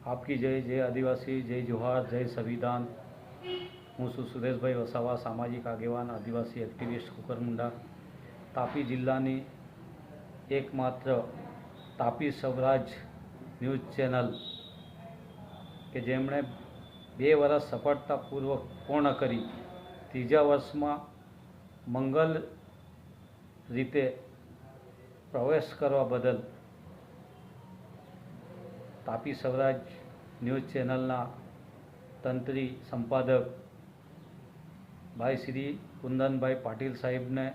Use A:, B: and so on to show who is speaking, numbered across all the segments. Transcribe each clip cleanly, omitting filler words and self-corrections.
A: आपकी जय, जय आदिवासी, जय जोहार, जय संविधान। हूँ છું સુરેશભાઈ વસાવા, સામાજિક આગેવાન, આદિવાસી એક્ટિવિસ્ટ કુકરમુંડા। તાપી જિલ્લાની એકમાત્ર તાપી સ્વરાજ ન્યૂઝ ચેનલ કે જેમણે 2 વર્ષ સફળતાપૂર્વક પૂર્ણ કરી ત્રીજા વર્ષમાં મંગલ રીતે પ્રવેશ કરવા બદલ તાપી સ્વરાજ ન્યૂઝ ચેનલના તંત્રી સંપાદક ભાઈ શ્રી કુંદનભાઈ પાટીલ સાહેબને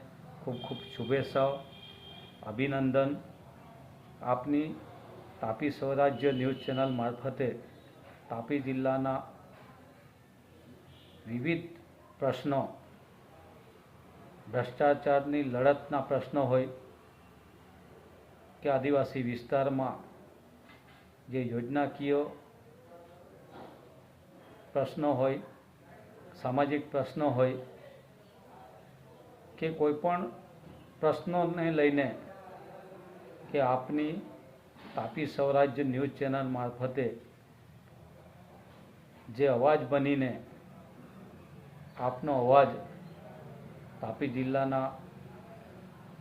A: ખૂબ ખૂબ શુભેચ્છાઓ, અભિનંદન। આપની તાપી સ્વરાજ્ય ન્યૂઝ ચેનલ મારફતે તાપી જિલ્લાના વિવિધ પ્રશ્નો, ભ્રષ્ટાચારની લડતના પ્રશ્નો હોય કે આદિવાસી વિસ્તારમાં જે યોજનાકીય પ્રશ્નો હોય, સામાજિક પ્રશ્નો હોય કે કોઈપણ પ્રશ્નોને લઈને કે આપની તાપી સ્વરાજ્ય ન્યૂઝ ચેનલ મારફતે જે અવાજ બનીને આપનો અવાજ તાપી જિલ્લાના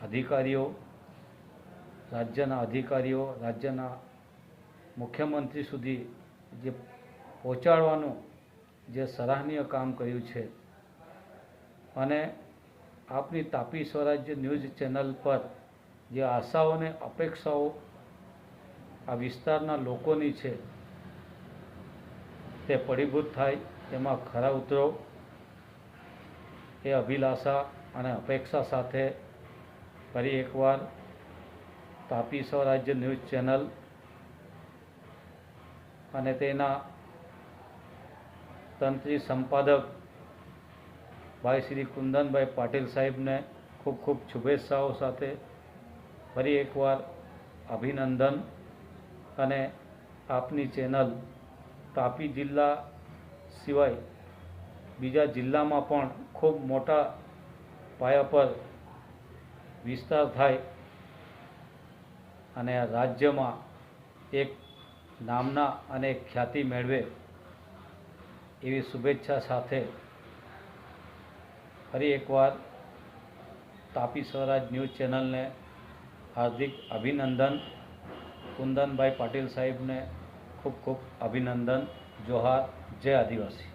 A: અધિકારીઓ, રાજ્યના મુખ્યમંત્રી સુધી જે પહોંચાડવાનું જે સરાહનીય કામ કર્યું છે અને આપની તાપી સ્વરાજ્ય ન્યૂઝ ચેનલ પર જે આશાઓ અને અપેક્ષાઓ આ વિસ્તારના લોકોની છે તે ફળીભૂત થાય, તેમાં ખરા ઉતરો એ અભિલાષા અને અપેક્ષા સાથે ફરી એકવાર તાપી સ્વરાજ્ય ન્યૂઝ ચેનલ અને તેના તંત્રી સંપાદક ભાઈ શ્રી કુંદનભાઈ પાટીલ સાહેબને ખૂબ ખૂબ શુભેચ્છાઓ સાથે ફરી એકવાર અભિનંદન। અને આપની ચેનલ તાપી જિલ્લા સિવાય બીજા જિલ્લામાં પણ ખૂબ મોટા પાયા પર વિસ્તાર થાય અને રાજ્યમાં એક નામના અને ખ્યાતિ મેળવે એવી શુભેચ્છા સાથે ફરી એકવાર તાપી સ્વરાજ ન્યૂઝ ચેનલને હાર્દિક અભિનંદન। કુંદનભાઈ પાટીલ સાહેબને ખૂબ ખૂબ અભિનંદન। જોહાર, જય આદિવાસી।